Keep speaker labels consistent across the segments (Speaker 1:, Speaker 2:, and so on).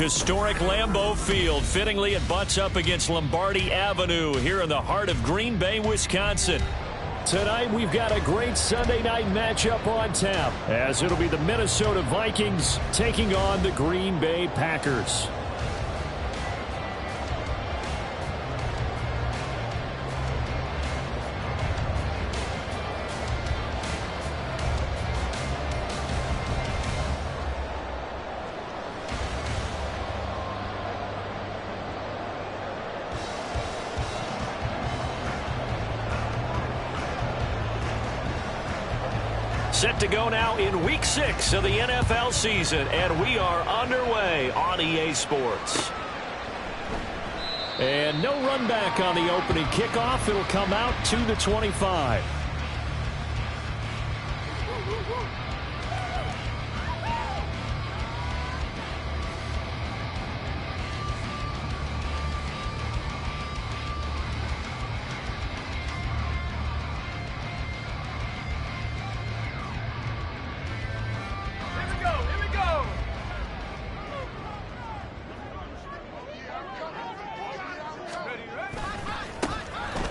Speaker 1: Historic Lambeau Field. Fittingly, it butts up against Lombardi Avenue here in the heart of Green Bay, Wisconsin. Tonight, we've got a great Sunday night matchup on tap, as it'll be the Minnesota Vikings taking on the Green Bay Packers. Set to go now in Week 6 of the NFL season, and we are underway on EA Sports. And no run back on the opening kickoff. It'll come out to the 25.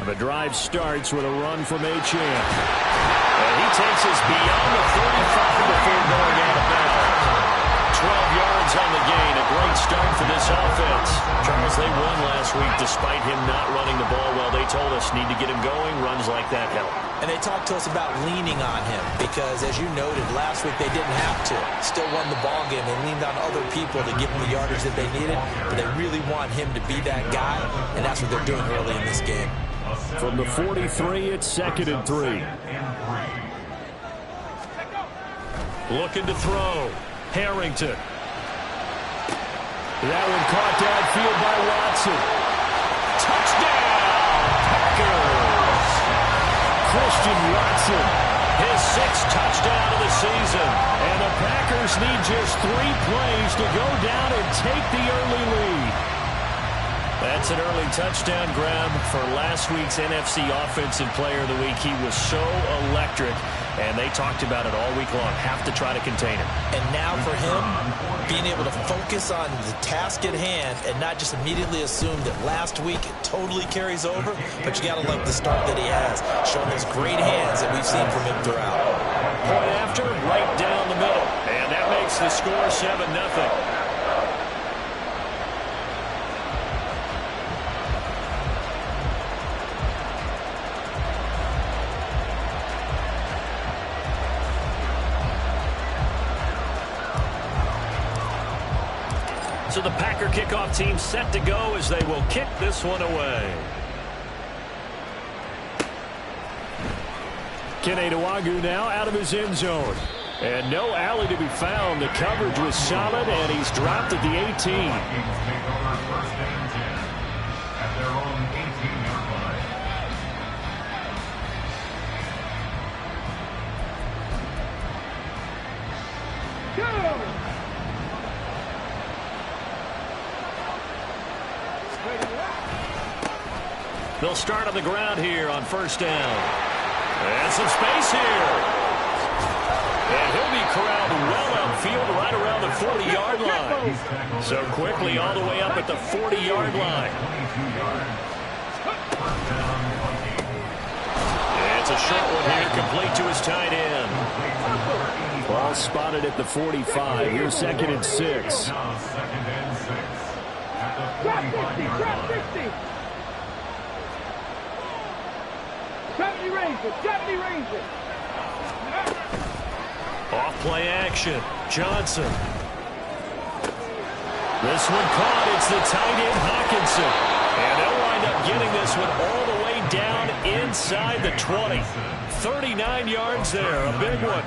Speaker 1: The drive starts with a run from Achane. And he takes us beyond the 35 before going out of bounds. 12 yards on the gain. A great start for this offense. Charles, they won last week despite him not running the ball well. They told us need to get him going. Runs like that help.
Speaker 2: And they talked to us about leaning on him because, as you noted, last week they didn't have to. Still won the ball game. They leaned on other people to give them the yardage that they needed. But they really want him to be that guy, and that's what they're doing early in this game.
Speaker 1: From the 43, it's 2nd and 3. Looking to throw. Harrington. That one caught downfield by Watson. Touchdown, Packers! Christian Watson, his 6th touchdown of the season. And the Packers need just 3 plays to go down and take the early lead. That's an early touchdown grab for last week's NFC Offensive Player of the Week. He was so electric, and they talked about it all week long. Have to try to contain him.
Speaker 2: And now for him, being able to focus on the task at hand and not just immediately assume that last week it totally carries over, but you got to like the start that he has, showing those great hands that we've seen from him throughout.
Speaker 1: Point after, right down the middle, and that makes the score 7-0. So the Packer kickoff team set to go as they will kick this one away. Keneduagu now out of his end zone. And no alley to be found. The coverage was solid, and he's dropped at the 18. They'll start on the ground here on 1st down. And some space here. And he'll be corralled well upfield right around the 40-yard line. So quickly all the way up at the 40-yard line. And it's a short one here, complete to his tight end. Ball spotted at the 45. Here's 2nd and 6.
Speaker 3: Drop 60. 70 Rangers.
Speaker 1: Off play action. Johnson. This one caught. It's the tight end Hawkinson. And they'll wind up getting this one all the way down inside the 20. 39 yards there. A big one.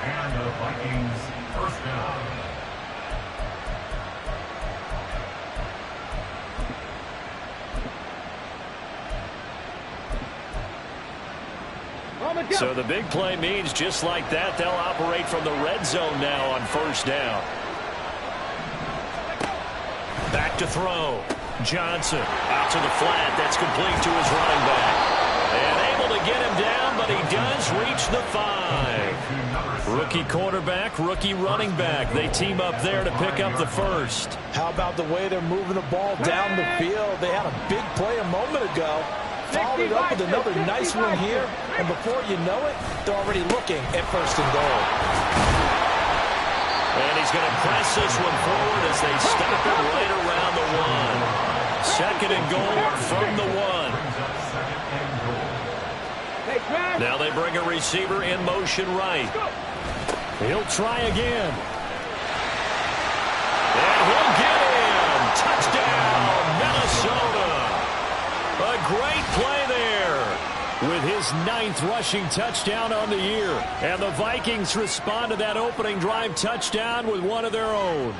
Speaker 4: And the Vikings 1st down.
Speaker 1: So the big play means just like that, they'll operate from the red zone now on 1st down. Back to throw. Johnson out to the flat. That's complete to his running back. And able to get him down, but he does reach the 5. Rookie quarterback, rookie running back. They team up there to pick up the first.
Speaker 2: How about the way they're moving the ball down the field? They had a big play a moment ago. Followed it up with another nice one here. And before you know it, they're already looking at first and goal.
Speaker 1: And he's going to press this one forward as they stop it right around the 1. Second and goal from the 1. Now they bring a receiver in motion right. He'll try again. And he'll get him. Touchdown, Minnesota. A great play there with his 9th rushing touchdown on the year. And the Vikings respond to that opening drive touchdown with one of their own.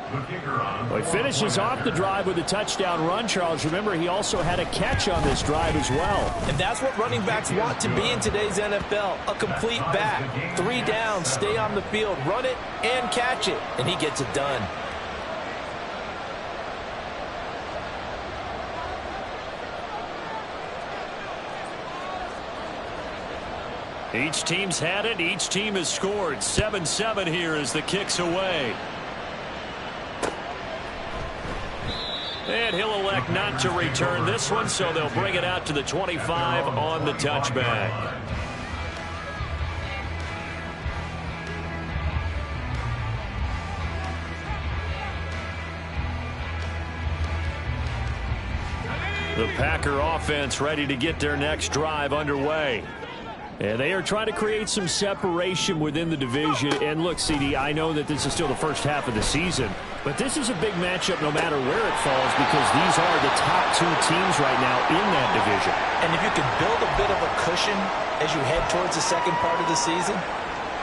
Speaker 1: Well, he finishes off the drive with a touchdown run, Charles. Remember, he also had a catch on this drive as well.
Speaker 2: And that's what running backs want to be in today's NFL, a complete back. 3 down, stay on the field, run it, and catch it. And he gets it done.
Speaker 1: Each team's had it. Each team has scored. 7-7 here as the kick's away. And he'll elect not to return this one, so they'll bring it out to the 25 on the touchback. The Packer offense ready to get their next drive underway. And they are trying to create some separation within the division. And look, CD, I know that this is still the first half of the season, but this is a big matchup no matter where it falls because these are the top 2 teams right now in that division.
Speaker 2: And if you can build a bit of a cushion as you head towards the second part of the season,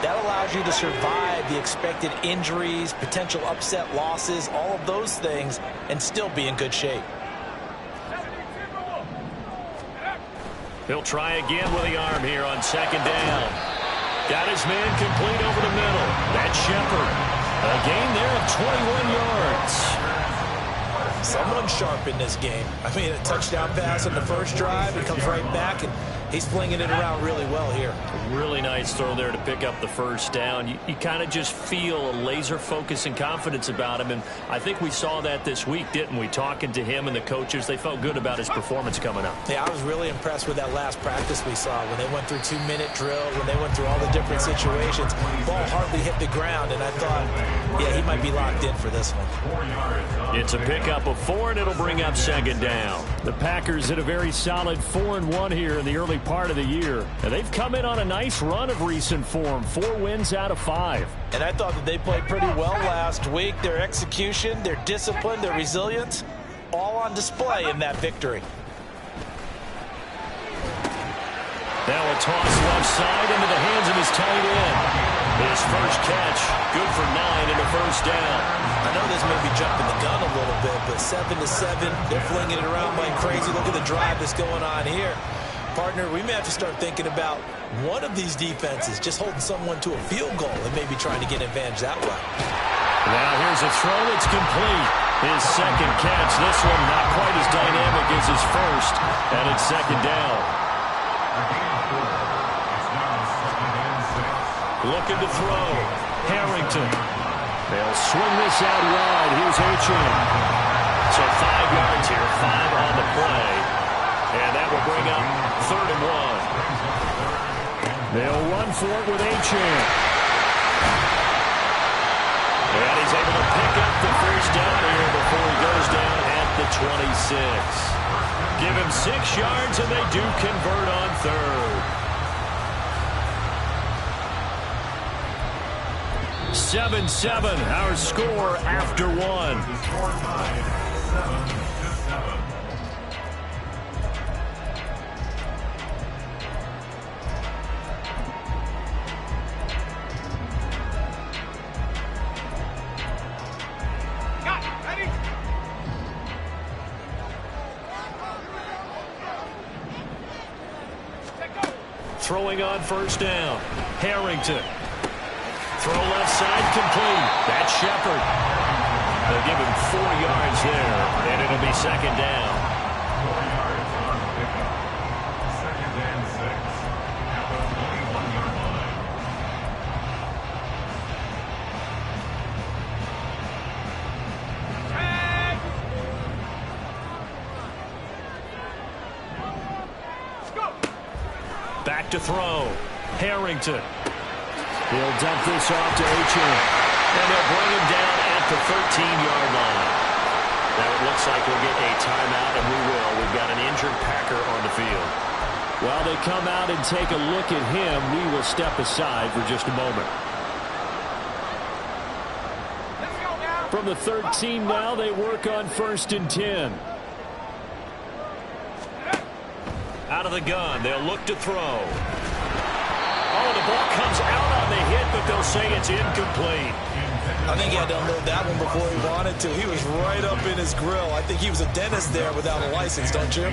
Speaker 2: that allows you to survive the expected injuries, potential upset losses, all of those things, and still be in good shape.
Speaker 1: He'll try again with the arm here on second down. Got his man complete over the middle. That's Shepard. A gain there of 21 yards.
Speaker 2: Someone sharp in this game. I mean, a touchdown pass on the first drive. It comes right back, and he's flinging it around really well here.
Speaker 1: A really nice throw there to pick up the first down. You kind of just feel a laser focus and confidence about him, and I think we saw that this week, didn't we? Talking to him and the coaches, they felt good about his performance coming up.
Speaker 2: Yeah, I was really impressed with that last practice we saw when they went through 2-minute drill, when they went through all the different situations. Ball hardly hit the ground, and I thought, yeah, he might be locked in for this one.
Speaker 1: It's a pickup of 4, and it'll bring up second down. The Packers had a very solid 4-1 here in the early part of the year. And they've come in on a nice run of recent form, 4 wins out of 5.
Speaker 2: And I thought that they played pretty well last week. Their execution, their discipline, their resilience, all on display in that victory.
Speaker 1: Now a toss left side into the hands of his tight end. His first catch, good for 9 and a first down.
Speaker 2: I know this may be jumping the gun a little bit, but 7-7, they're flinging it around like crazy. Look at the drive that's going on here. Partner, we may have to start thinking about one of these defenses just holding someone to a field goal and maybe trying to get advantage that way.
Speaker 1: Now here's a throw that's complete. His second catch, this one not quite as dynamic as his first, and it's second down. Looking to throw. Harrington. They'll swing this out wide. Here's Achan. So 5 yards here, 5 on the play. And that will bring up 3rd and 1. They'll run for it with Achan. And he's able to pick up the first down here before he goes down at the 26. Give him 6 yards, and they do convert on 3rd. 7-7, our score after 1. Throwing on first down. Harrington. Throw left side complete. That's Shepard. They'll give him 4 yards there, and it'll be second down.
Speaker 4: 4 yards on the pickup. Second and 6. At the 21-yard line.
Speaker 1: to throw. Harrington. He'll dump this off to Achane. And they'll bring him down at the 13-yard line. Now it looks like we'll get a timeout, and we will. We've got an injured Packer on the field. While they come out and take a look at him, we will step aside for just a moment. From the 13 now, they work on 1st and 10. Out of the gun, they'll look to throw. Oh, the ball comes out on the hit, but they'll say it's incomplete.
Speaker 2: I think he had to unload that one before he wanted to. He was right up in his grill. I think he was a dentist there without a license, don't you?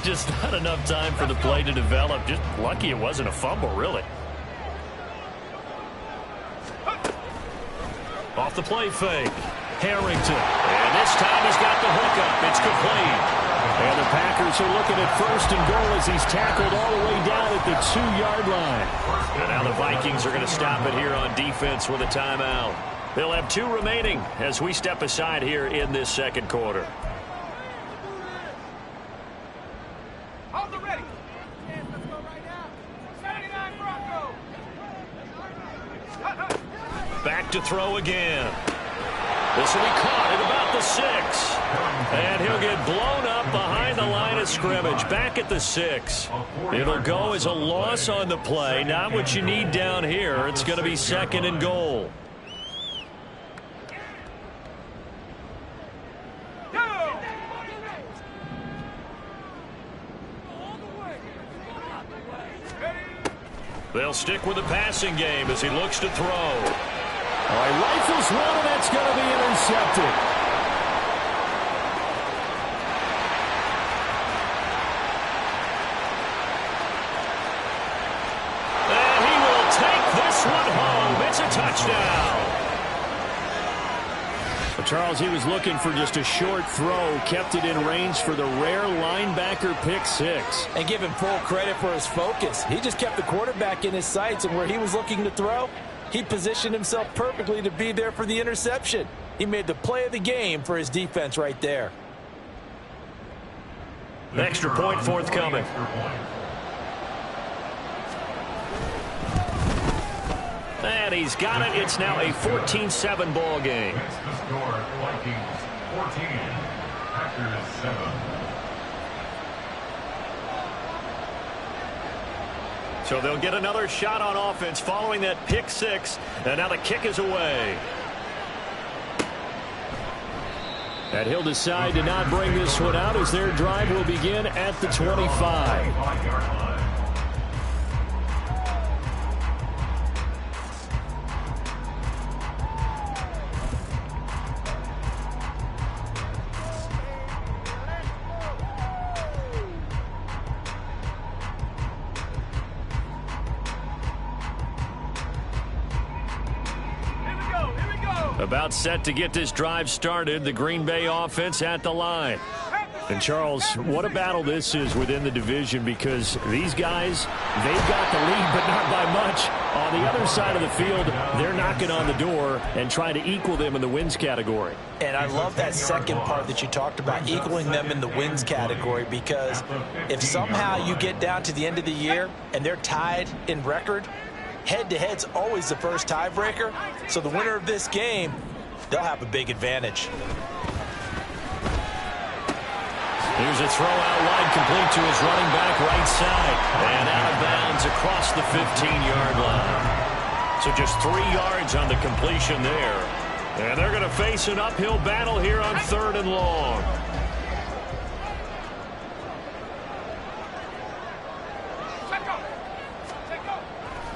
Speaker 1: Just not enough time for the play to develop. Just lucky it wasn't a fumble, really. Off the play fake. Harrington. And this time he's got the hook up. It's complete. And the Packers are looking at 1st and goal as he's tackled all the way down at the 2-yard line. And now the Vikings are going to stop it here on defense with a timeout. They'll have 2 remaining as we step aside here in this second quarter.
Speaker 3: Hold the ready. Let's go right now. 79 Broncos.
Speaker 1: Back to throw again. This will be caught at about the 6. And he'll get blown up behind the line of scrimmage. Back at the 6. It'll go as a loss on the play. Not what you need down here. It's going to be 2nd and goal. They'll stick with the passing game as he looks to throw. All right, rifles one, and that's going to be intercepted. And he will take this one home. It's a touchdown. But Charles, he was looking for just a short throw, kept it in range for the rare linebacker pick 6.
Speaker 2: And give him full credit for his focus. He just kept the quarterback in his sights, and where he was looking to throw, he positioned himself perfectly to be there for the interception. He made the play of the game for his defense right there.
Speaker 1: An extra point forthcoming. And he's got it. It's now a 14-7 ball game.
Speaker 4: That's the score. Vikings 14, Packers 7.
Speaker 1: So they'll get another shot on offense following that pick 6. And now the kick is away. And he'll decide to not bring this one out as their drive will begin at the 25. About set to get this drive started, the Green Bay offense at the line. And Charles, what a battle this is within the division, because these guys, they've got the lead, but not by much. On the other side of the field, they're knocking on the door and trying to equal them in the wins category.
Speaker 2: And I love that second part that you talked about, equaling them in the wins category, because if somehow you get down to the end of the year and they're tied in record, head-to-head's always the first tiebreaker. So the winner of this game, they'll have a big advantage.
Speaker 1: Here's a throw out wide, complete to his running back right side. And out of bounds across the 15-yard line. So just 3 yards on the completion there. And they're going to face an uphill battle here on 3rd and long.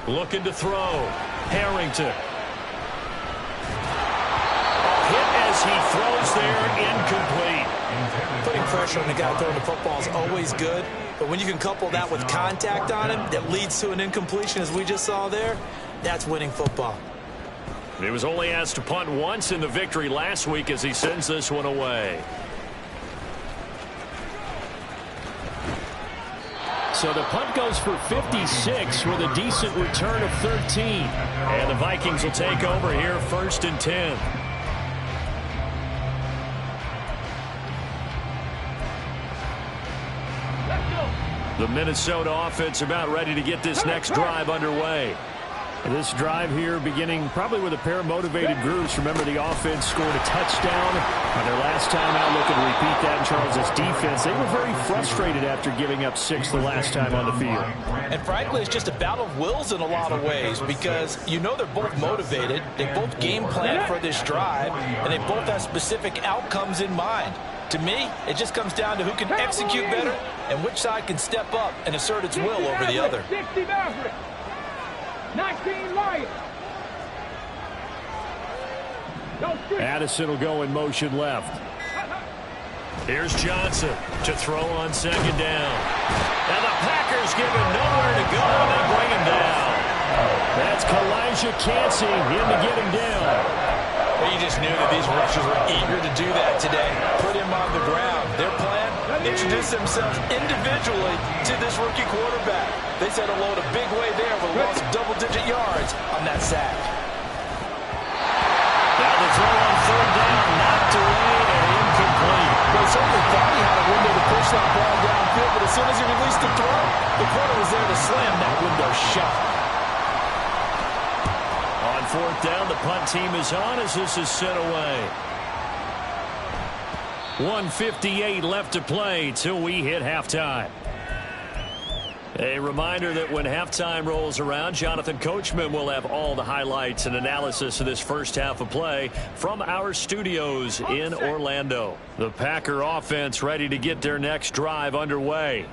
Speaker 1: Looking to throw. Harrington. Hit as he throws there, incomplete.
Speaker 2: Putting pressure on the guy throwing the football is always good, but when you can couple that with contact on him that leads to an incompletion, as we just saw there, that's winning football.
Speaker 1: He was only asked to punt once in the victory last week as he sends this one away. So the punt goes for 56 with a decent return of 13. And the Vikings will take over here 1st and 10.
Speaker 3: Let's go.
Speaker 1: The Minnesota offense about ready to get this next drive underway. This drive here beginning probably with a pair of motivated groups. Remember, the offense scored a touchdown on their last time out. Looking to repeat that in Charles's defense. They were very frustrated after giving up 6 the last time on the field.
Speaker 2: And frankly, it's just a battle of wills in a lot of ways because you know they're both motivated. They both game plan for this drive, and they both have specific outcomes in mind. To me, it just comes down to who can execute better and which side can step up and assert its will over the other.
Speaker 3: 60 Maverick. 19 Lions.
Speaker 1: Addison will go in motion left. Here's Johnson to throw on second down. And the Packers give him nowhere to go, and they bring him down. That's Kalijah Cansey in to get him down.
Speaker 2: Well, you just knew that these rushers were eager to do that today. Put him on the ground. Their plan, introduce themselves individually to this rookie quarterback. They said hello to Big Way there with a loss of double-digit yards on that sack.
Speaker 1: Now the throw on third down, knocked away and incomplete.
Speaker 2: They certainly thought he had a window to push that ball downfield, but as soon as he released the throw, the corner was there to slam that window shut.
Speaker 1: On fourth down, the punt team is on as this is sent away. 1:58 left to play till we hit halftime. A reminder that when halftime rolls around, Jonathan Coachman will have all the highlights and analysis of this first half of play from our studios in Orlando. The Packer offense ready to get their next drive underway.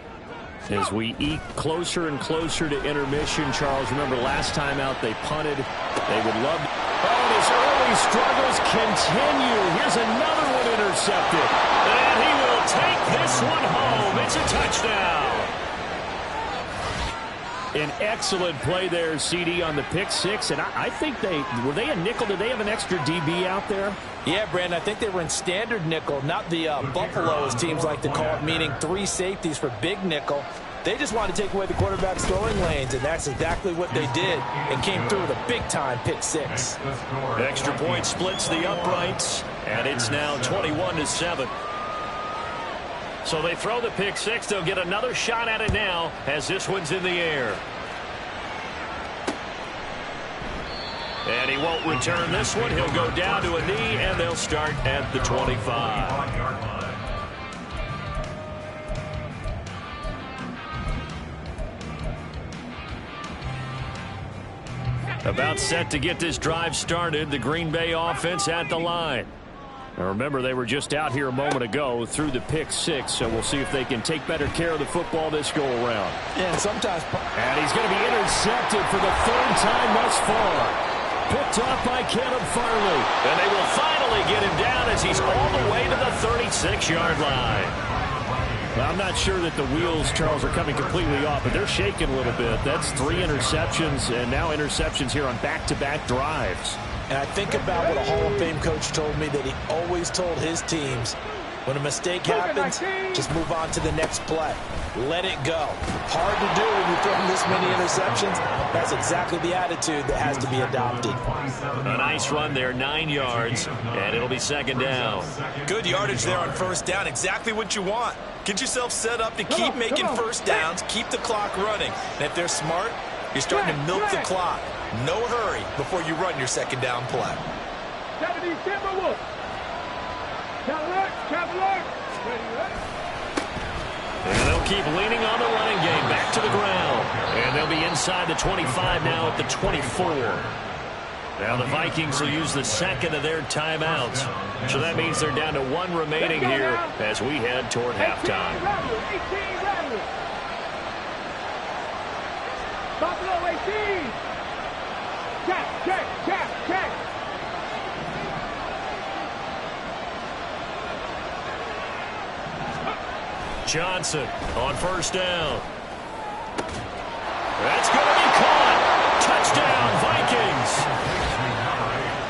Speaker 1: As we eke closer and closer to intermission, Charles, remember last time out they punted. They would love to. Oh, his early struggles continue. Here's another one intercepted. And he will take this one home. It's a touchdown. An excellent play there, CD, on the pick six. And I think were they a nickel? Did they have an extra DB out there?
Speaker 2: Yeah, Brandon, I think they were in standard nickel, not the Buffalo, as teams like to call it, meaning 3 safeties for big nickel. They just wanted to take away the quarterback's throwing lanes, and that's exactly what they did and came through with a big-time pick six.
Speaker 1: Extra point splits the uprights, and it's now 21-7. So they throw the pick six. They'll get another shot at it now as this one's in the air. And he won't return this one. He'll go down to a knee, and they'll start at the 25. About set to get this drive started. The Green Bay offense at the line. Now remember, they were just out here a moment ago through the pick six, so we'll see if they can take better care of the football this go around.
Speaker 2: And sometimes.
Speaker 1: And he's going to be intercepted for the 3rd time thus far. Picked off by Caleb Farley. And they will finally get him down as he's all the way to the 36-yard line. Well, I'm not sure that the wheels, Charles, are coming completely off, but they're shaking a little bit. That's 3 interceptions, and now interceptions here on back-to-back drives.
Speaker 2: And I think about what a Hall of Fame coach told me that he always told his teams, when a mistake happens, just move on to the next play. Let it go. Hard to do when you throw this many interceptions. That's exactly the attitude that has to be adopted.
Speaker 1: A nice run there, 9 yards, and it'll be 2nd down.
Speaker 2: Good yardage there on 1st down. Exactly what you want. Get yourself set up to keep making 1st downs, keep the clock running. And if they're smart, you're starting to milk the clock. No hurry before you run your 2nd down play.
Speaker 1: And they'll keep leaning on the running game back to the ground. And they'll be inside the 25 now at the 24. Now the Vikings will use the 2nd of their timeouts. So that means they're down to 1 remaining here as we head toward halftime.
Speaker 3: Buffalo 18. Check.
Speaker 1: Johnson on 1st down. That's going to be caught. Touchdown, Vikings.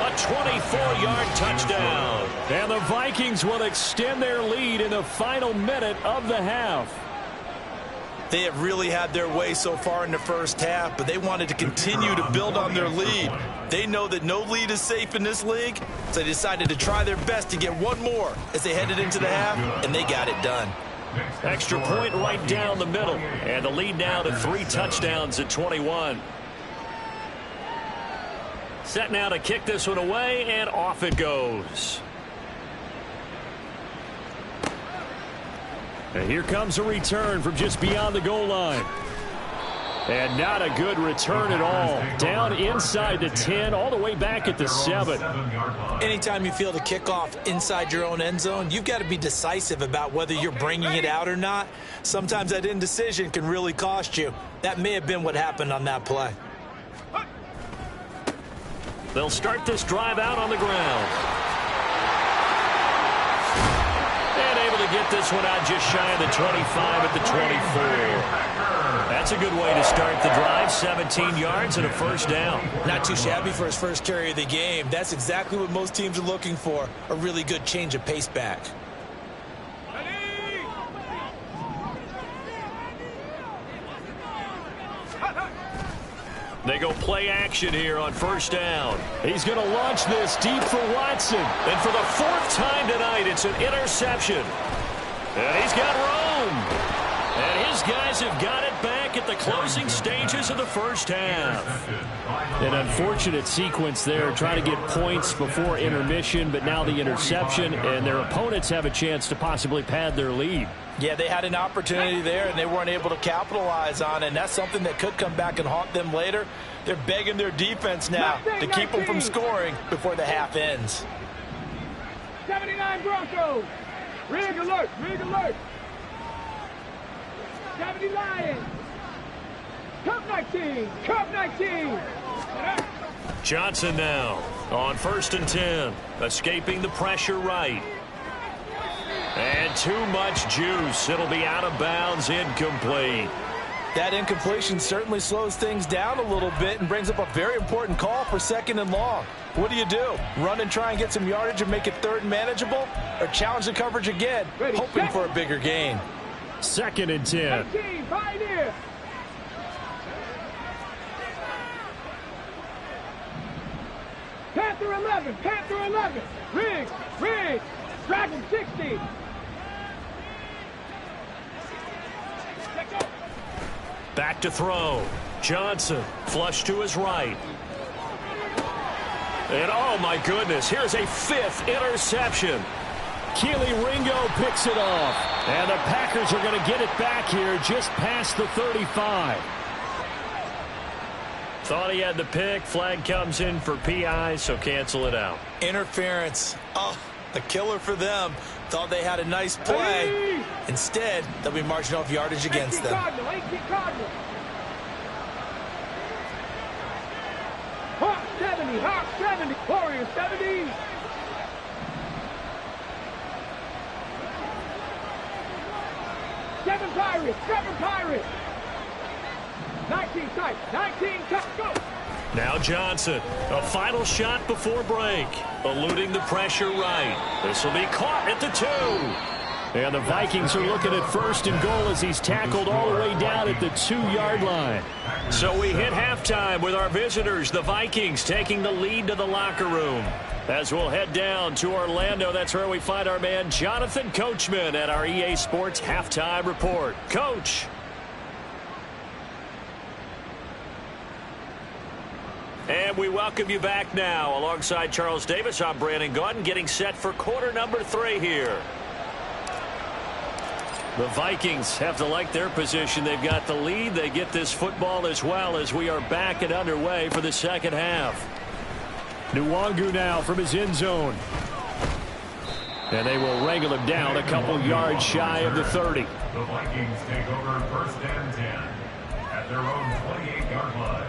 Speaker 1: A 24-yard touchdown. And the Vikings will extend their lead in the final minute of the half.
Speaker 2: They have really had their way so far in the 1st half, but they wanted to continue to build on their lead. They know that no lead is safe in this league, so they decided to try their best to get one more as they headed into the half, and they got it done.
Speaker 1: Extra point right down the middle. And the lead now to 3 touchdowns at 21. Set now to kick this one away, and off it goes. And here comes a return from just beyond the goal line. And not a good return at all. Down inside the 10, all the way back at the 7.
Speaker 2: Anytime you feel the kickoff inside your own end zone, you've got to be decisive about whether you're bringing it out or not. Sometimes that indecision can really cost you. That may have been what happened on that play.
Speaker 1: They'll start this drive out on the ground. And able to get this one out just shy of the 25 at the 24. That's a good way to start the drive. 17 yards and a first down.
Speaker 2: Not too shabby for his first carry of the game. That's exactly what most teams are looking for. A really good change of pace back.
Speaker 1: They go play action here on first down. He's going to launch this deep for Watson. And for the 4th time tonight, it's an interception. And he's got room. And his guys have got it back at the closing stages of the first half. An unfortunate sequence there, trying to get points before intermission, but now the interception, and their opponents have a chance to possibly pad their lead.
Speaker 2: Yeah, they had an opportunity there, and they weren't able to capitalize on it, and that's something that could come back and haunt them later. They're begging their defense now to keep them from scoring before the half ends.
Speaker 3: 79 Broncos. Rig alert, rig alert. 70 Lions. Cup 19, Cup 19.
Speaker 1: Johnson now on 1st and 10, escaping the pressure right. And too much juice. It'll be out of bounds, incomplete.
Speaker 2: That incompletion certainly slows things down a little bit and brings up a very important call for 2nd and long. What do? Run and try and get some yardage and make it 3rd and manageable? Or challenge the coverage again, hoping for a bigger gain?
Speaker 1: 2nd and 10.
Speaker 3: 18, Pioneer. Panther 11, Panther 11. Rig, rig. Dragon 60.
Speaker 1: Back to throw. Johnson, flush to his right. And oh my goodness, here's a 5th interception. Keely Ringo picks it off. And the Packers are going to get it back here just past the 35. Thought he had the pick. Flag comes in for PI, so cancel it out.
Speaker 2: Interference. Oh, a killer for them. Thought they had a nice play. Instead, they'll be marching off yardage against them.
Speaker 3: Cardinal, 18 Cardinal. Hawk 70, Hawk 70. Warrior 70. Seven Pirates. 19 tight, 19 tight, go!
Speaker 1: Now Johnson, a final shot before break. Eluding the pressure right. This will be caught at the 2. And the Vikings are looking at 1st and goal as he's tackled all the way down at the 2-yard line. So we hit halftime with our visitors, the Vikings, taking the lead to the locker room. As we'll head down to Orlando, that's where we find our man Jonathan Coachman at our EA Sports Halftime Report. Coach. And we welcome you back now. Alongside Charles Davis, I'm Brandon Gaudin, getting set for quarter number 3 here. The Vikings have to like their position. They've got the lead. They get this football as well as we are back and underway for the second half. Nwangu now from his end zone. And they will wrangle him down a couple yards shy of the 30.
Speaker 4: The Vikings take over 1st and 10 at their own 28-yard line.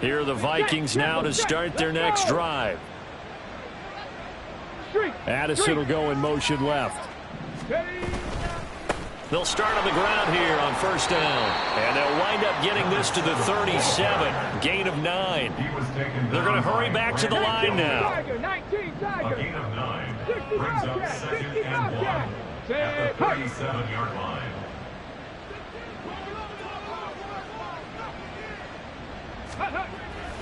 Speaker 1: Here are the Vikings now to start their next drive. Addison will go in motion left. They'll start on the ground here on 1st down. And they'll wind up getting this to the 37. Gain of 9. They're going to hurry back to the line now.
Speaker 4: A gain of 9 brings up 2nd and 1 at the 37-yard line.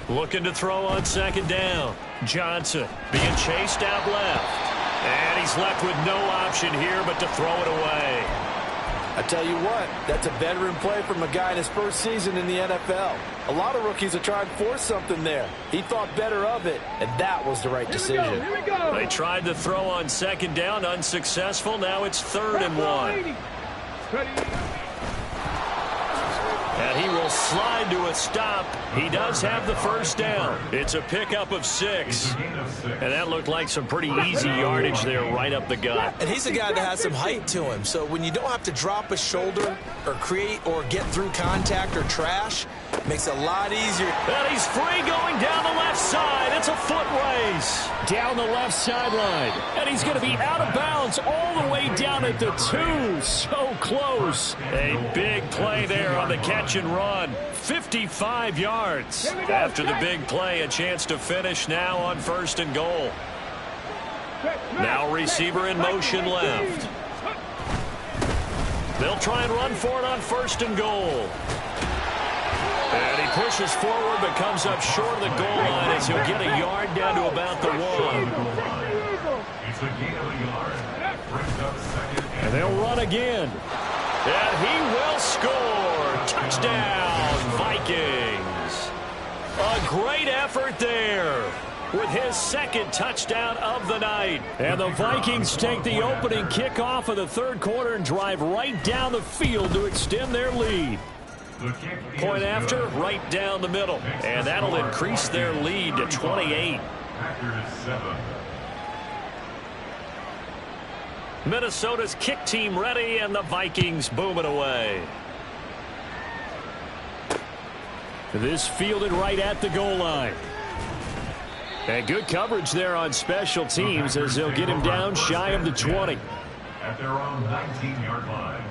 Speaker 1: Looking to throw on 2nd down. Johnson being chased out left. And he's left with no option here but to throw it away.
Speaker 2: I tell you what, that's a veteran play from a guy in his first season in the NFL. A lot of rookies are trying to force something there. He thought better of it, and that was the right decision.
Speaker 3: Here we go.
Speaker 1: They tried to throw on second down, unsuccessful. Now it's 3rd and 1. And he will slide to a stop. He does have the first down. It's a pickup of 6. And that looked like some pretty easy yardage there right up the gut.
Speaker 2: And he's a guy that has some height to him. So when you don't have to drop a shoulder or create or get through contact or trash, it makes it a lot easier.
Speaker 1: And he's free going down the left side. It's a foot race. Down the left sideline. And he's going to be out of bounds all the way down at the 2. So close. A big play there on the catch and run. 55 yards. After the big play, a chance to finish now on 1st and goal. Now receiver in motion left. They'll try and run for it on 1st and goal. And he pushes forward but comes up short of the goal line as he'll get a yard down to about the 1.
Speaker 4: It's a gain of a yard. Brings up 2nd
Speaker 1: And they'll run again. And he will score. Touchdown, Vikings. A great effort there with his 2nd touchdown of the night. And the Vikings take the opening kickoff of the 3rd quarter and drive right down the field to extend their lead. Point after, right down the middle. And that'll increase their lead to 28.
Speaker 4: Packers 7.
Speaker 1: Minnesota's kick team ready, and the Vikings boom it away. This fielded right at the goal line. And good coverage there on special teams as they'll get him down shy of the 20.
Speaker 4: At their own 19-yard line.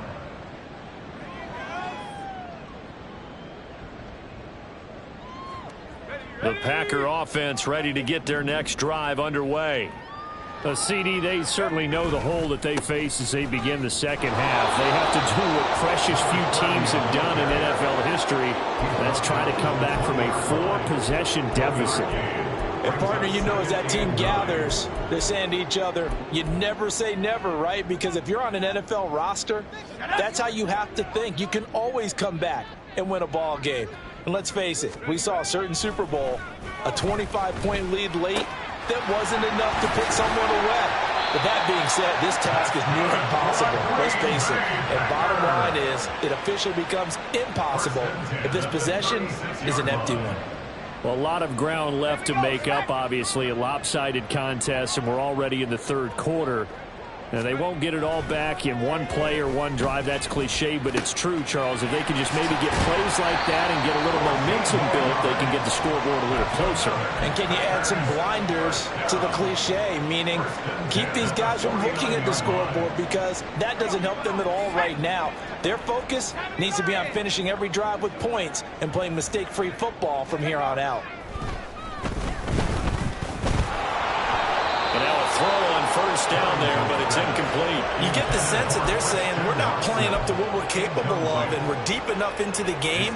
Speaker 1: The Packer offense ready to get their next drive underway. A CD, they certainly know the hole that they face as they begin the 2nd half. They have to do what precious few teams have done in NFL history. That's try to come back from a 4-possession deficit.
Speaker 2: And partner, you know, as that team gathers, they're saying to each other, you never say never, right? Because if you're on an NFL roster, that's how you have to think. You can always come back and win a ball game. And let's face it, we saw a certain Super Bowl, a 25-point lead late, that wasn't enough to put someone away. But that being said, this task is near impossible. Let's face it. And bottom line is, it officially becomes impossible if this possession is an empty one.
Speaker 1: Well, a lot of ground left to make up, obviously. A lopsided contest, and we're already in the 3rd quarter. Now, they won't get it all back in one play or one drive. That's cliche, but it's true, Charles. If they can just maybe get plays like that and get a little momentum built, they can get the scoreboard a little closer.
Speaker 2: And can you add some blinders to the cliche, meaning keep these guys from looking at the scoreboard, because that doesn't help them at all right now. Their focus needs to be on finishing every drive with points and playing mistake-free football from here on out.
Speaker 1: And now a throw on 1st down there, but it's incomplete.
Speaker 2: You get the sense that they're saying we're not playing up to what we're capable of, and we're deep enough into the game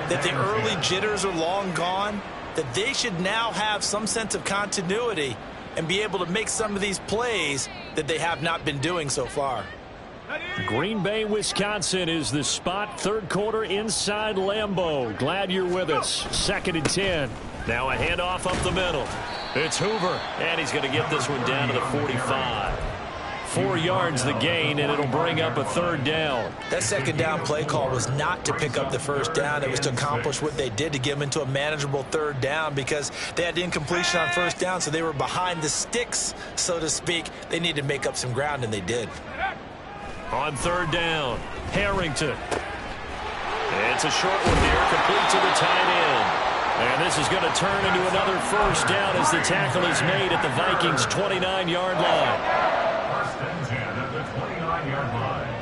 Speaker 2: that the early jitters are long gone, that they should now have some sense of continuity and be able to make some of these plays that they have not been doing so far.
Speaker 1: Green Bay, Wisconsin is the spot. 3rd quarter inside Lambeau. Glad you're with us. 2nd and 10. Now a handoff up the middle. It's Hoover, and he's going to get this one down to the 45. 4 yards the gain, and it'll bring up a 3rd down.
Speaker 2: That 2nd down play call was not to pick up the 1st down. It was to accomplish what they did, to get them into a manageable 3rd down, because they had incompletion on 1st down, so they were behind the sticks, so to speak. They needed to make up some ground, and they did.
Speaker 1: On 3rd down, Harrington. It's a short one here, complete to the tight end. And this is going to turn into another 1st down as the tackle is made at the Vikings' 29-yard line.
Speaker 4: 1st and 10 at the 29-yard line.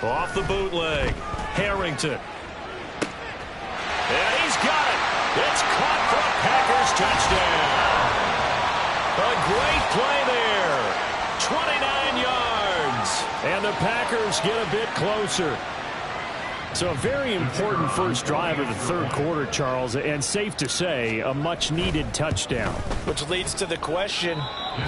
Speaker 1: Off the bootleg, Harrington. And he's got it. It's caught for a Packers touchdown. A great play there. 29 yards. And the Packers get a bit closer. So a very important first drive of the third quarter, Charles, and safe to say a much-needed touchdown.
Speaker 2: Which leads to the question,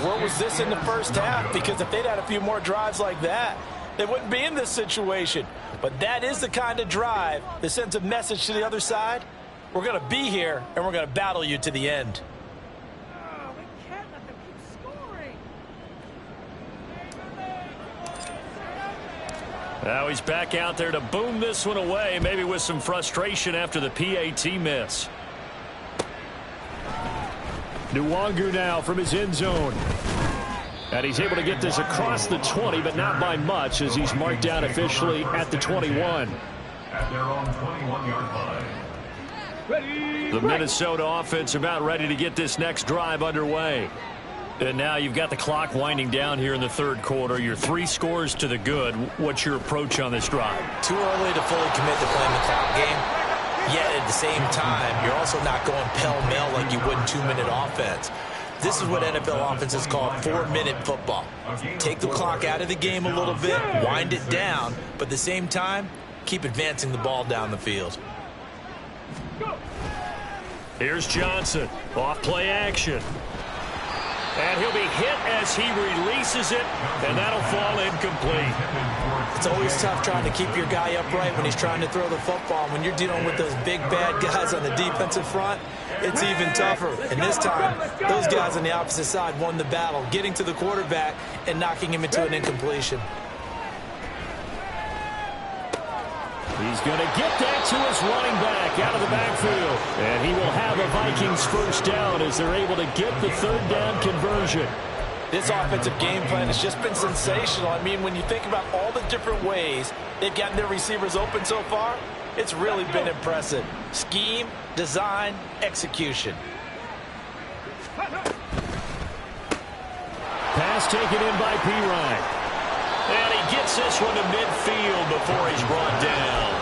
Speaker 2: where was this in the first half? Because if they'd had a few more drives like that, they wouldn't be in this situation. But that is the kind of drive that sends a message to the other side. We're going to be here, and we're going to battle you to the end.
Speaker 1: Now he's back out there to boom this one away, maybe with some frustration after the PAT miss. Nwangu now from his end zone. And he's able to get this across the 20, but not by much, as he's marked down officially at the 21.
Speaker 4: At their own 21-yard line.
Speaker 1: The Minnesota offense about ready to get this next drive underway. And now you've got the clock winding down here in the third quarter. Your 3 scores to the good. What's your approach on this drive?
Speaker 2: Too early to fully commit to playing the clock game. Yet at the same time, you're also not going pell-mell like you would in 2-minute offense. This is what NFL offenses call 4-minute football. Take the clock out of the game a little bit, wind it down, but at the same time, keep advancing the ball down the field.
Speaker 1: Here's Johnson. Off play action. And he'll be hit as he releases it, and that'll fall incomplete.
Speaker 2: It's always tough trying to keep your guy upright when he's trying to throw the football. When you're dealing with those big, bad guys on the defensive front, it's even tougher. And this time, those guys on the opposite side won the battle, getting to the quarterback and knocking him into an incompletion.
Speaker 1: He's going to get that to his running back out of the backfield. And he will have a Vikings first down as they're able to get the third down conversion.
Speaker 2: This offensive game plan has just been sensational. I mean, when you think about all the different ways they've gotten their receivers open so far, it's really been impressive. Scheme, design, execution.
Speaker 1: Pass taken in by P-Ryan. And he gets this one to midfield before he's brought down.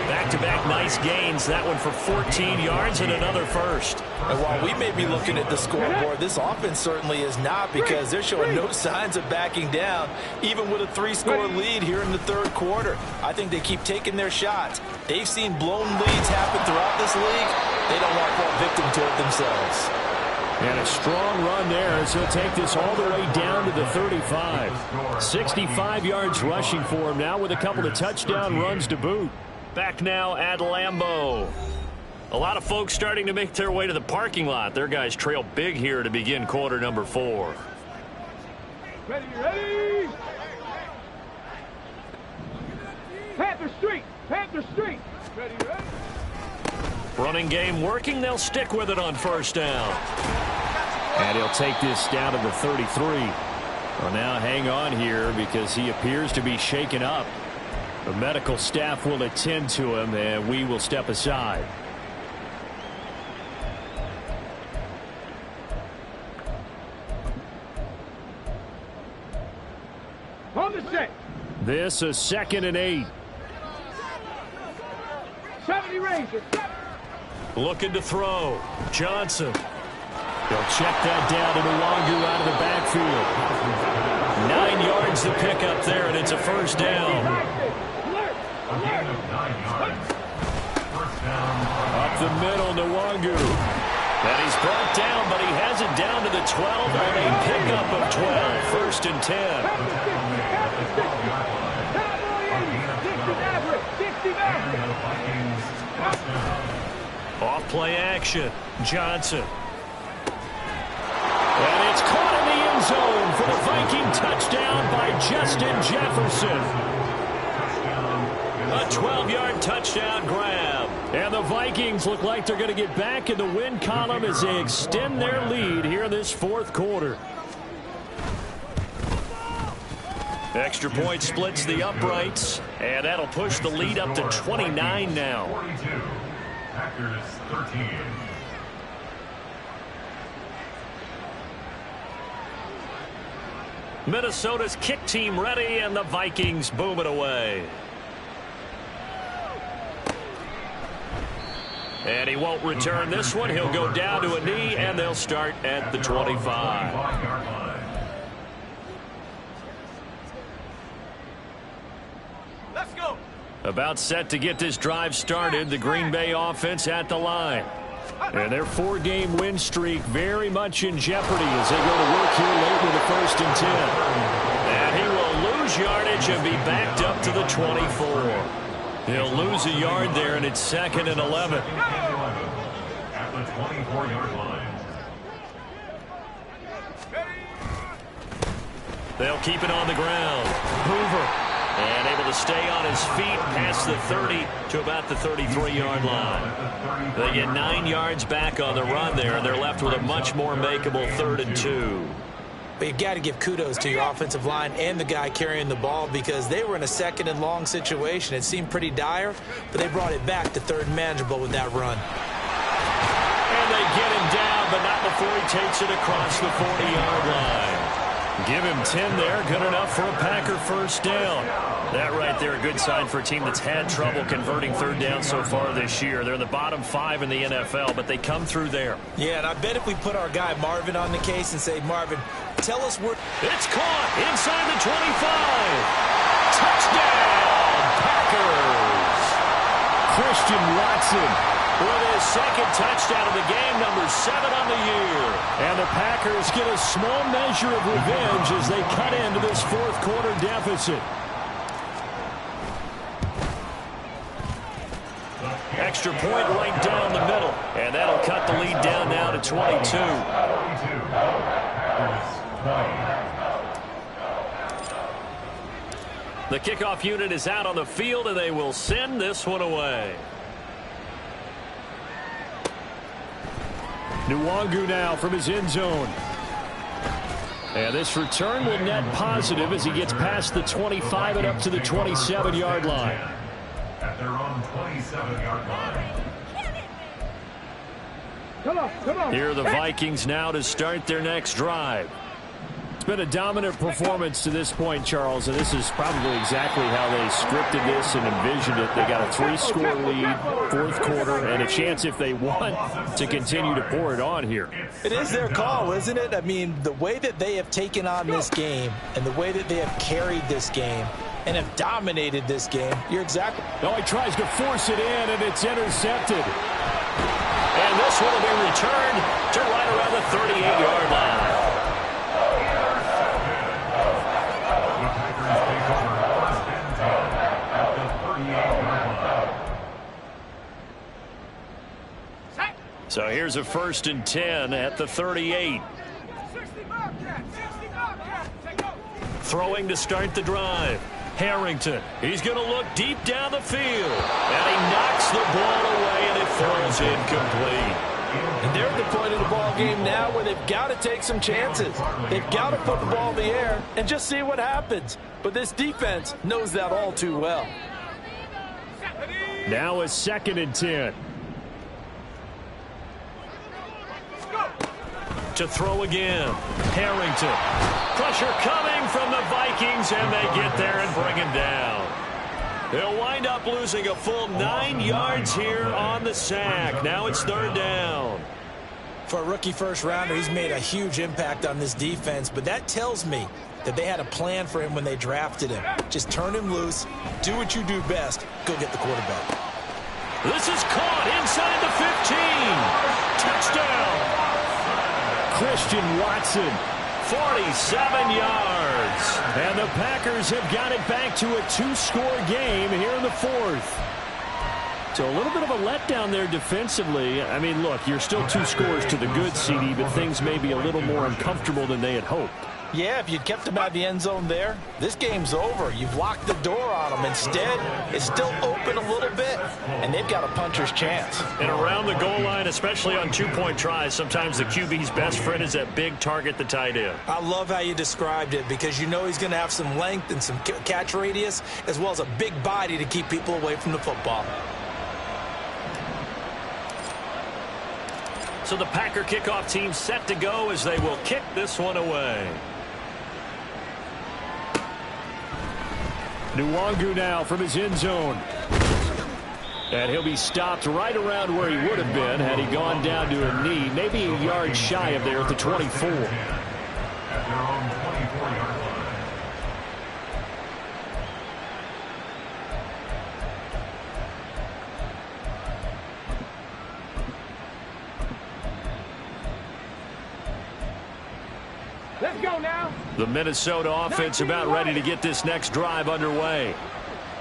Speaker 1: Back-to-back nice gains. That one for 14 yards and another first.
Speaker 2: And while we may be looking at the scoreboard, this offense certainly is not, because they're showing no signs of backing down, even with a 3-score lead here in the third quarter. I think they keep taking their shots. They've seen blown leads happen throughout this league. They don't want to fall victim to it themselves.
Speaker 1: And a strong run there as he'll take this all the way down to the 35. 65 yards rushing for him now with a couple of touchdown runs to boot. Back now at Lambeau. A lot of folks starting to make their way to the parking lot. Their guys trail big here to begin quarter number 4.
Speaker 3: Ready. Panther Street. Ready.
Speaker 1: Running game working. They'll stick with it on first down. And he'll take this down to the 33. Well, now hang on here because he appears to be shaken up. The medical staff will attend to him, and we will step aside.
Speaker 3: On the set.
Speaker 1: This is 2nd and 8.
Speaker 3: 70 Rangers.
Speaker 1: Looking to throw. Johnson. They'll check that down to Nwangu out of the backfield. 9 yards to pick up there, and it's a first down.
Speaker 4: A gain of 9 yards. First down.
Speaker 1: Up the middle, Nwangu. And he's brought down, but he has it down to the 12 on a pickup of 12. First and 10. Off play action. Johnson. And it's caught in the end zone for the Viking touchdown by Justin Jefferson. A 12-yard touchdown grab. And the Vikings look like they're going to get back in the win column as they extend their lead here in this fourth quarter. Extra point splits the uprights, and that'll push the lead up to 29 now.
Speaker 4: 42. Packers 13.
Speaker 1: Minnesota's kick team ready, and the Vikings boom it away. And he won't return this one. He'll go down to a knee, and they'll start at the 25.
Speaker 3: Let's go.
Speaker 1: About set to get this drive started. The Green Bay offense at the line. And their 4-game win streak very much in jeopardy as they go to work here late with the 1st and 10. And he will lose yardage and be backed up to the 24. He'll lose a yard there, and it's 2nd and 11.
Speaker 4: At the 24-yard line.
Speaker 1: They'll keep it on the ground. Hoover. And able to stay on his feet past the 30 to about the 33-yard line. They get 9 yards back on the run there, and they're left with a much more makeable 3rd and 2.
Speaker 2: But you've got to give kudos to your offensive line and the guy carrying the ball because they were in a 2nd and long situation. It seemed pretty dire, but they brought it back to 3rd and manageable with that run.
Speaker 1: And they get him down, but not before he takes it across the 40-yard line. Give him 10 there. Good enough for a Packer 1st down. That right there, a good sign for a team that's had trouble converting 3rd down so far this year. They're in the bottom 5 in the NFL, but they come through there.
Speaker 2: Yeah, and I bet if we put our guy Marvin on the case and say, Marvin, tell us where...
Speaker 1: It's caught inside the 25. Touchdown, Packers. Christian Watson with his 2nd touchdown of the game, number 7 on the year. And the Packers get a small measure of revenge as they cut into this 4th quarter deficit. Extra point right down the middle. And that'll cut the lead down now to 22. The kickoff unit is out on the field, and they will send this one away. Nwangu now from his end zone. And this return will net positive as he gets past the 25 and up to the 27-yard line.
Speaker 4: At their own 27-yard line.
Speaker 1: Here are the Vikings now to start their next drive. It's been a dominant performance to this point, Charles, and this is probably exactly how they scripted this and envisioned it. They got a 3-score lead, 4th quarter, and a chance, if they want, to continue to pour it on here.
Speaker 2: It is their call, isn't it? I mean, the way that they have taken on this game and the way that they have carried this game and have dominated this game, you're exactly...
Speaker 1: Oh, he tries to force it in, and it's intercepted. And this one will be returned to right around the 38-yard line. So here's a 1st and 10 at the 38. Throwing to start the drive. Harrington. He's going to look deep down the field. And he knocks the ball away, and it falls incomplete.
Speaker 2: And they're at the point of the ball game now where they've got to take some chances. They've got to put the ball in the air and just see what happens. But this defense knows that all too well.
Speaker 1: Now a 2nd and 10. To throw again. Harrington. Pressure coming from the Vikings, and they get there and bring him down. They'll wind up losing a full 9 yards here on the sack. Now it's 3rd down.
Speaker 2: For a rookie 1st-rounder, he's made a huge impact on this defense, but that tells me that they had a plan for him when they drafted him. Just turn him loose, do what you do best, go get the quarterback.
Speaker 1: This is caught inside the 15. Touchdown. Christian Watson, 47 yards. And the Packers have got it back to a 2-score game here in the 4th. So a little bit of a letdown there defensively. I mean, look, you're still 2 scores to the good, CD, but things may be a little more uncomfortable than they had hoped.
Speaker 2: Yeah, if you'd kept them out of the end zone there, this game's over. You've locked the door on them. Instead, it's still open a little bit, and they've got a puncher's chance.
Speaker 1: And around the goal line, especially on 2-point tries, sometimes the QB's best friend is that big target, the tight end.
Speaker 2: I love how you described it because you know he's going to have some length and some catch radius as well as a big body to keep people away from the football.
Speaker 1: So the Packer kickoff team set to go as they will kick this one away. Nwangu now from his end zone. And he'll be stopped right around where he would have been had he gone down to a knee, maybe a yard shy of there at the 24.
Speaker 4: At their own 24-yard line.
Speaker 3: go now.
Speaker 1: The Minnesota offense about ready to get this next drive underway.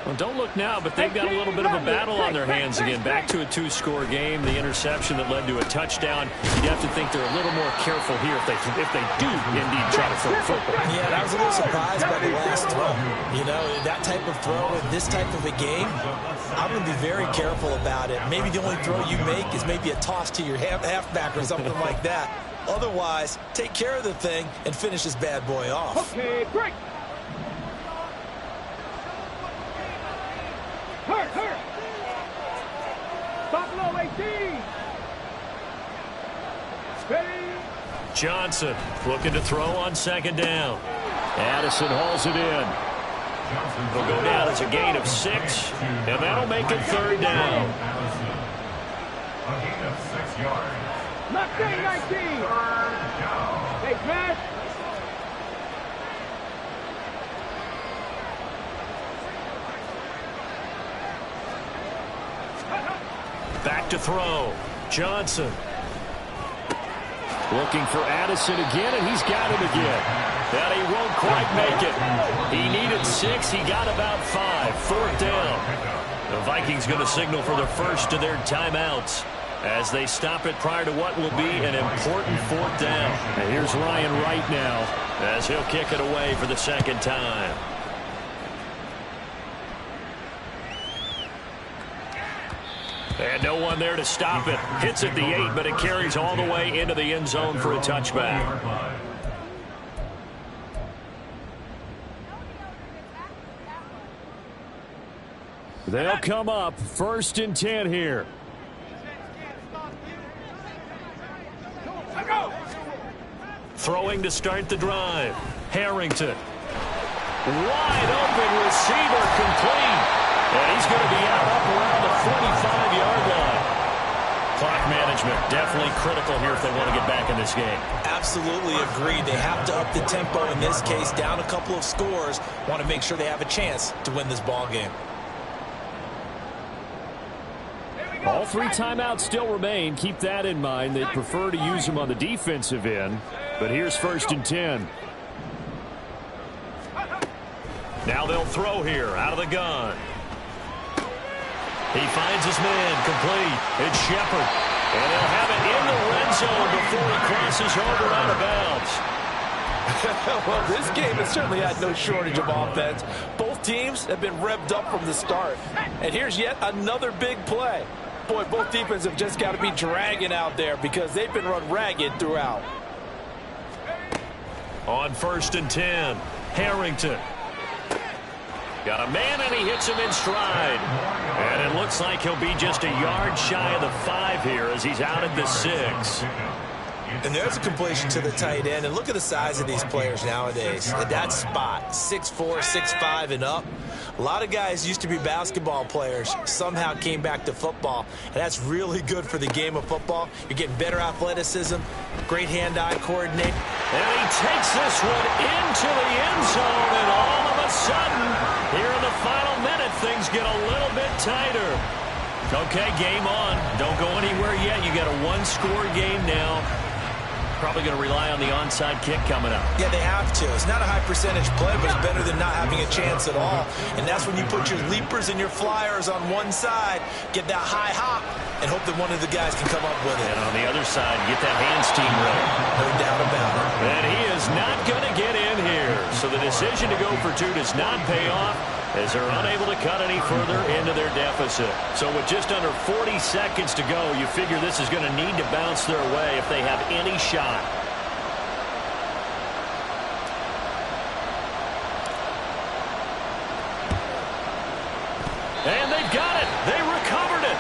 Speaker 1: Well, don't look now, but they've got a little bit of a battle on their hands again. Back to a 2-score game. The interception that led to a touchdown. You'd have to think they're a little more careful here if they do indeed try to throw the football.
Speaker 2: Yeah, I was a little surprised by the last throw. You know, that type of throw in this type of a game, I'm going to be very careful about it. Maybe the only throw you make is maybe a toss to your halfback or something like that. Otherwise, take care of the thing and finish this bad boy off.
Speaker 3: Okay, break. Hurt. Buffalo 18. Ready.
Speaker 1: Johnson looking to throw on second down. Addison hauls it in. It'll go down as a gain of 6, and that'll make it third down.
Speaker 4: A gain of 6 yards.
Speaker 3: Mustang 19. Hey, Matt.
Speaker 1: Back to throw. Johnson. Looking for Addison again, and he's got him again. But he won't quite make it. He needed 6. He got about 5. Fourth down. The Vikings going to signal for the first of their timeouts as they stop it prior to what will be an important fourth down. And here's Ryan Wright now as he'll kick it away for the second time. And no one there to stop it. Hits at the 8, but it carries all the way into the end zone for a touchback. They'll come up 1st and 10 here. Throwing to start the drive. Harrington. Wide open receiver complete. And he's going to be out up around the 45-yard line. Clock management definitely critical here if they want to get back in this game.
Speaker 2: Absolutely agreed. They have to up the tempo in this case, down a couple of scores. Want to make sure they have a chance to win this ball game.
Speaker 1: All 3 timeouts still remain. Keep that in mind. They'd prefer to use them on the defensive end. But here's 1st and 10. Now they'll throw here out of the gun. He finds his man complete. It's Shepard. And he'll have it in the red zone before he crosses over out of bounds.
Speaker 5: Well, this game has certainly had no shortage of offense. Both teams have been revved up from the start. And here's yet another big play. Boy, both defenses have just got to be dragging out there because they've been run ragged throughout.
Speaker 1: On 1st and 10, Harrington. Got a man, and he hits him in stride. And it looks like he'll be just a yard shy of the 5 here as he's out at the 6.
Speaker 2: And there's a completion to the tight end. And look at the size of these players nowadays. At that spot, 6'4", 6'5", and up. A lot of guys used to be basketball players, somehow came back to football. And that's really good for the game of football. You're getting better athleticism, great hand-eye coordination.
Speaker 1: And he takes this one into the end zone, and all of a sudden, here in the final minute, things get a little bit tighter. Okay, game on. Don't go anywhere yet. You got a 1-score game now. Probably going to rely on the onside kick coming up.
Speaker 2: Yeah, they have to. It's not a high percentage play, but it's better than not having a chance at all. And that's when you put your leapers and your flyers on one side, get that high hop, and hope that one of the guys can come up with it.
Speaker 1: And on the other side, get that hands team ready.
Speaker 2: No doubt about it.
Speaker 1: And he is not going to get in here. So the decision to go for 2 does not pay off, as they're unable to cut any further into their deficit. So with just under 40 seconds to go, you figure this is going to need to bounce their way if they have any shot. And they've got it. They recovered it.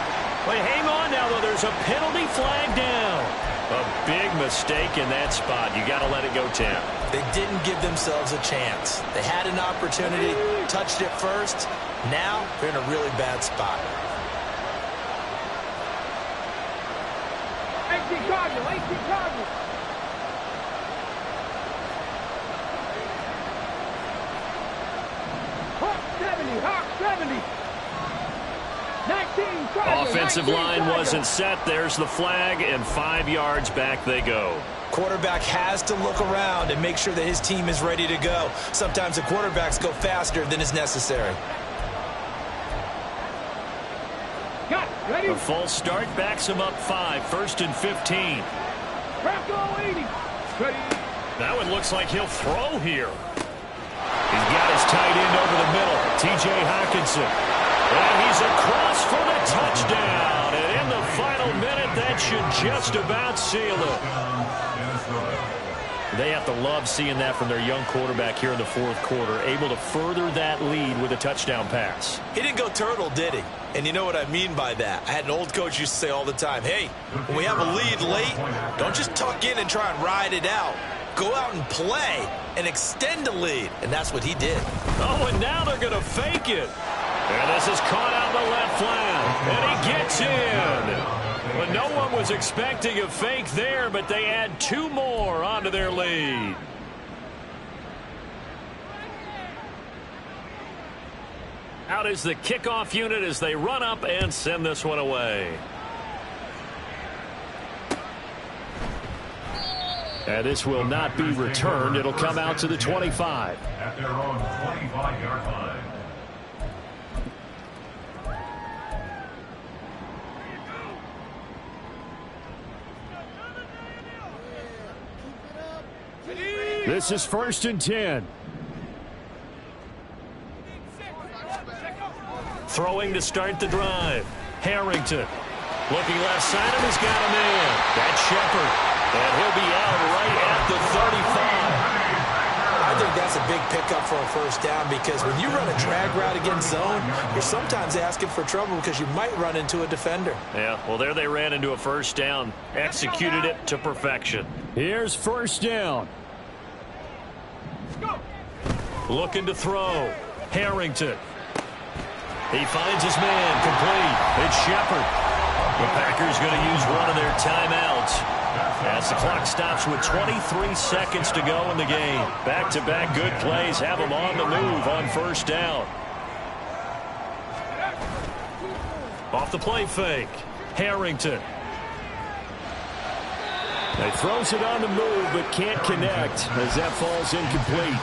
Speaker 1: Wait, hang on now, though. There's a penalty flag down. A big mistake in that spot. You got to let it go, Tim.
Speaker 2: They didn't give themselves a chance. They had an opportunity, touched it first. Now they're in a really bad spot.
Speaker 3: 18 Cardinal, 18 Cardinal. Hawk 70, Hawk 70. 19.
Speaker 1: Offensive line wasn't set. There's the flag, and 5 yards back they go.
Speaker 2: Quarterback has to look around and make sure that his team is ready to go. Sometimes the quarterbacks go faster than is necessary.
Speaker 1: A false start backs him up 5. 1st and 15. That one looks like he'll throw here. He's got his tight end over the middle, T.J. Hockenson. And he's across for the touchdown. And in the final minute, that should just about seal it. They have to love seeing that from their young quarterback here in the 4th quarter, able to further that lead with a touchdown pass.
Speaker 2: He didn't go turtle, did he? And you know what I mean by that. I had an old coach used to say all the time, hey, when we have a lead late, don't just tuck in and try and ride it out. Go out and play and extend the lead. And that's what he did.
Speaker 1: Oh, and now they're going to fake it. And this is caught out the left flank. And he gets in. But no one was expecting a fake there, but they add 2 more onto their lead. Out is the kickoff unit as they run up and send this one away. And this will not be returned. It'll come out to the 25.
Speaker 4: At their own 25-yard line.
Speaker 1: This is 1st and 10. Throwing to start the drive. Harrington. Looking left side, and he's got a man. That's Shepard. And he'll be out right at the 35.
Speaker 2: I think that's a big pickup for a 1st down because when you run a drag route against zone, you're sometimes asking for trouble because you might run into a defender.
Speaker 1: Yeah, well, there they ran into a 1st down. Executed it to perfection. Here's 1st down. Looking to throw. Harrington. He finds his man complete. It's Shepard. The Packers going to use one of their timeouts as the clock stops with 23 seconds to go in the game. Back-to-back good plays have them on the move on 1st down. Off the play fake. Harrington. He throws it on the move but can't connect as that falls incomplete.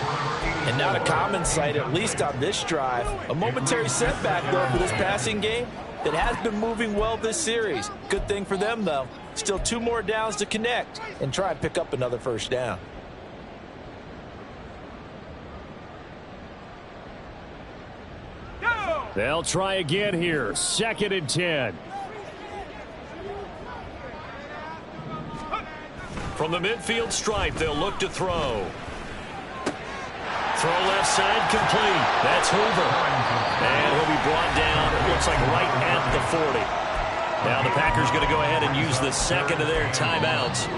Speaker 2: And not a common sight, at least on this drive. A momentary setback, though, for this passing game that has been moving well this series. Good thing for them, though. Still 2 more downs to connect and try and pick up another 1st down.
Speaker 1: They'll try again here. 2nd and 10. From the midfield stripe, they'll look to throw. Throw left side complete. That's Hoover. And he'll be brought down, it looks like right at the 40. Now the Packers going to go ahead and use the 2nd of their timeouts.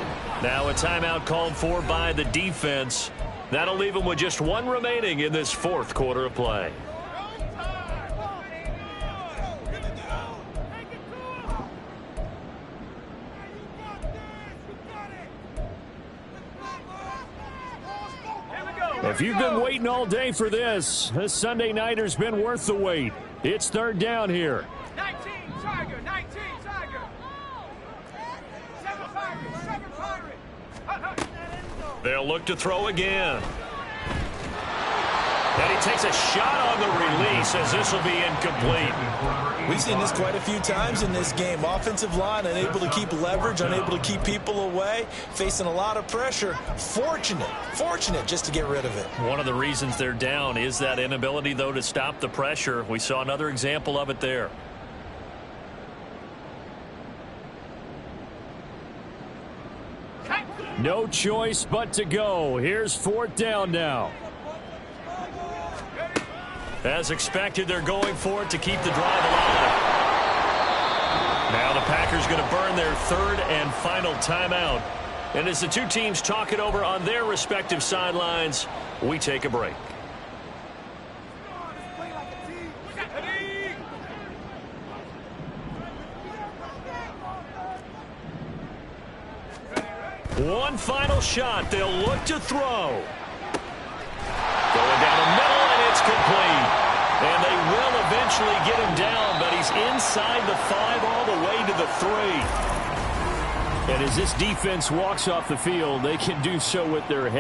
Speaker 1: Now a timeout called for by the defense. That'll leave them with just 1 remaining in this 4th quarter of play. If you've been waiting all day for this Sunday nighter's been worth the wait. It's 3rd down here.
Speaker 3: 19, Tiger, 19, Tiger. 7 Pirates, 7 Pirates.
Speaker 1: They'll look to throw again. And he takes a shot on the release as this will be incomplete.
Speaker 2: We've seen this quite a few times in this game. Offensive line unable to keep leverage, unable to keep people away, facing a lot of pressure. Fortunate just to get rid of it.
Speaker 1: One of the reasons they're down is that inability, though, to stop the pressure. We saw another example of it there. No choice but to go. Here's 4th down now. As expected, they're going for it to keep the drive alive. Now the Packers going to burn their 3rd and final timeout. And as the 2 teams talk it over on their respective sidelines, we take a break. One final shot. They'll look to throw. Going down the middle, and it's complete. And they will eventually get him down, but he's inside inside the 5 all the way to the 3. And as this defense walks off the field, they can do so with their head.